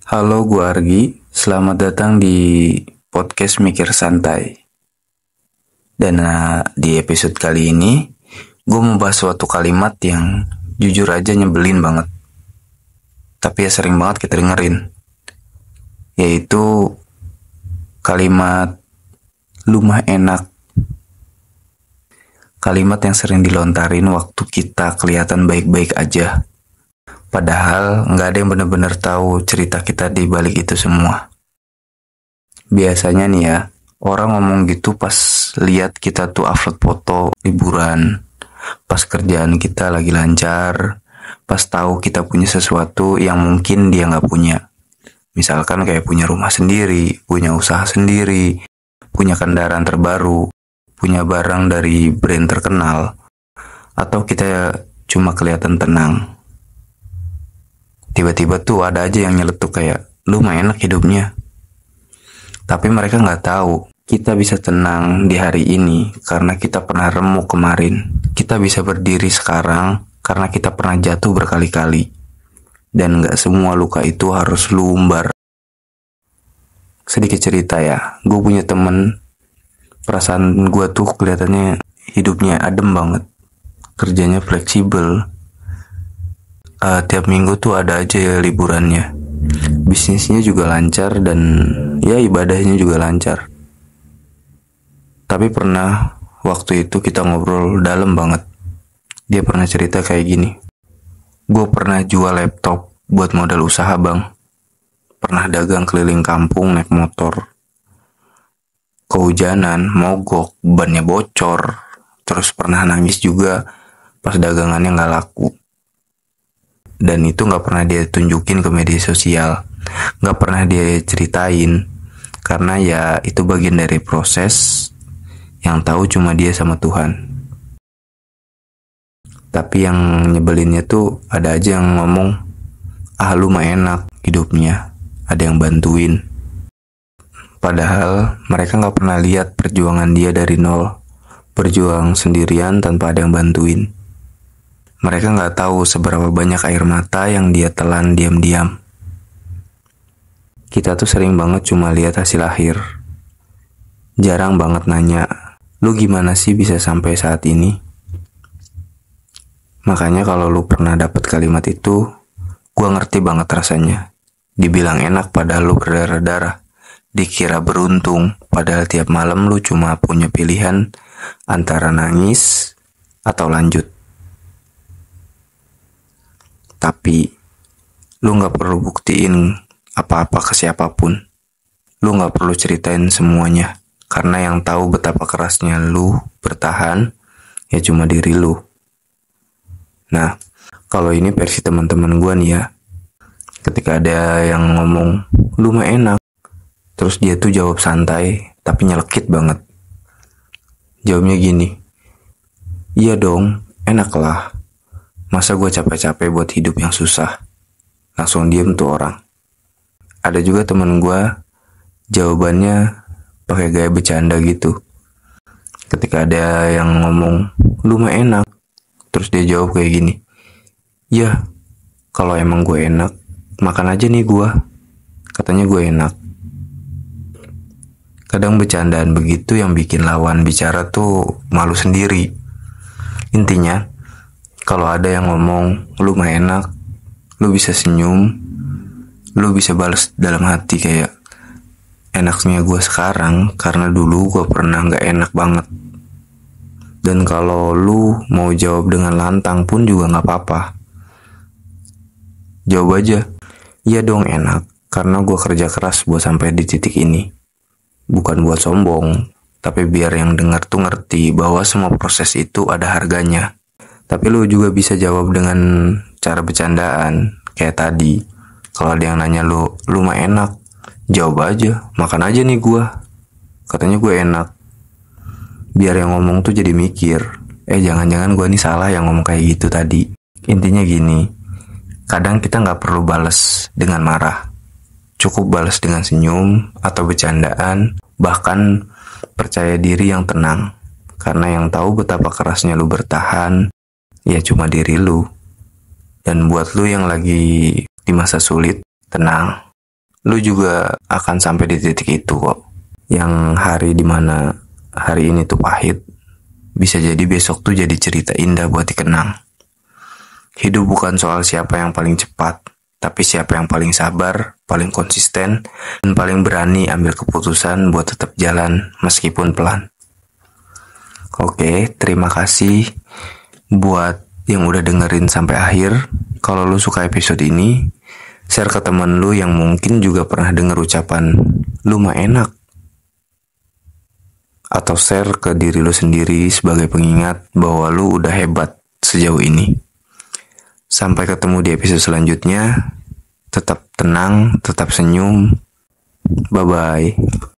Halo, gue Argi. Selamat datang di podcast Mikir Santai. Dan di episode kali ini, gue mau bahas suatu kalimat yang jujur aja nyebelin banget. Tapi ya sering banget kita dengerin. Yaitu kalimat "lu mah enak". Kalimat yang sering dilontarin waktu kita kelihatan baik-baik aja. Padahal nggak ada yang benar-benar tahu cerita kita di balik itu semua. Biasanya nih ya, orang ngomong gitu pas lihat kita tuh upload foto liburan, pas kerjaan kita lagi lancar, pas tahu kita punya sesuatu yang mungkin dia nggak punya. Misalkan kayak punya rumah sendiri, punya usaha sendiri, punya kendaraan terbaru, punya barang dari brand terkenal, atau kita cuma kelihatan tenang. Tiba-tiba tuh ada aja yang nyeletuk kayak, "Lu mah enak hidupnya." Tapi mereka nggak tahu, kita bisa tenang di hari ini karena kita pernah remuk kemarin. Kita bisa berdiri sekarang karena kita pernah jatuh berkali-kali. Dan nggak semua luka itu harus lu umbar. Sedikit cerita ya, gue punya temen, perasaan gue tuh kelihatannya hidupnya adem banget. Kerjanya fleksibel. Tiap minggu tuh ada aja ya liburannya. Bisnisnya juga lancar dan ya ibadahnya juga lancar. Tapi pernah waktu itu kita ngobrol dalam banget. Dia pernah cerita kayak gini. "Gue pernah jual laptop buat modal usaha bang. Pernah dagang keliling kampung naik motor. Kehujanan, mogok, bannya bocor. Terus pernah nangis juga pas dagangannya gak laku. Dan itu gak pernah dia tunjukin ke media sosial, gak pernah dia ceritain, karena ya itu bagian dari proses yang tahu cuma dia sama Tuhan." Tapi yang nyebelinnya tuh ada aja yang ngomong, "Ah lu mah enak hidupnya, ada yang bantuin." Padahal mereka gak pernah lihat perjuangan dia dari nol, berjuang sendirian tanpa ada yang bantuin. Mereka nggak tahu seberapa banyak air mata yang dia telan diam-diam. Kita tuh sering banget cuma lihat hasil akhir. Jarang banget nanya, "Lu gimana sih bisa sampai saat ini?" Makanya kalau lu pernah dapet kalimat itu, gua ngerti banget rasanya. Dibilang enak padahal lu berdarah-darah. Dikira beruntung padahal tiap malam lu cuma punya pilihan antara nangis atau lanjut. Tapi lu gak perlu buktiin apa-apa ke siapapun. Lu gak perlu ceritain semuanya, karena yang tahu betapa kerasnya lu bertahan ya cuma diri lu. Nah, kalau ini versi teman-teman gua nih ya. Ketika ada yang ngomong, "Lu mah enak," terus dia tuh jawab santai tapi nyelekit banget. Jawabnya gini, "Iya dong, enak lah. Masa gue capek-capek buat hidup yang susah?" Langsung diem tuh orang. Ada juga temen gue, jawabannya pakai gaya bercanda gitu. Ketika ada yang ngomong, "Lu mah enak," terus dia jawab kayak gini, "Ya, kalau emang gue enak, makan aja nih gue. Katanya gue enak." Kadang bercandaan begitu yang bikin lawan bicara tuh malu sendiri. Intinya, kalau ada yang ngomong, "Lu mah enak," lu bisa senyum, lu bisa balas dalam hati kayak, "Enaknya gue sekarang karena dulu gue pernah gak enak banget." Dan kalau lu mau jawab dengan lantang pun juga gak apa-apa. Jawab aja, "Iya dong enak, karena gue kerja keras buat sampai di titik ini." Bukan buat sombong, tapi biar yang dengar tuh ngerti bahwa semua proses itu ada harganya. Tapi lu juga bisa jawab dengan cara bercandaan kayak tadi. Kalau ada yang nanya lu mah enak, jawab aja, "Makan aja nih gua. Katanya gue enak." Biar yang ngomong tuh jadi mikir, jangan-jangan gua nih salah yang ngomong kayak gitu tadi. Intinya gini, kadang kita gak perlu balas dengan marah. Cukup balas dengan senyum atau bercandaan, bahkan percaya diri yang tenang. Karena yang tahu betapa kerasnya lu bertahan ya cuma diri lu. Dan buat lu yang lagi di masa sulit, tenang. lu juga akan sampai di titik itu kok. Yang hari dimana hari ini tuh pahit, bisa jadi besok tuh jadi cerita indah buat dikenang. Hidup bukan soal siapa yang paling cepat, tapi siapa yang paling sabar, paling konsisten, dan paling berani ambil keputusan buat tetap jalan meskipun pelan. Oke, terima kasih buat yang udah dengerin sampai akhir. Kalau lu suka episode ini, share ke temen lu yang mungkin juga pernah denger ucapan lu mah enak. Atau share ke diri lu sendiri sebagai pengingat bahwa lu udah hebat sejauh ini. Sampai ketemu di episode selanjutnya. Tetap tenang, tetap senyum. Bye-bye.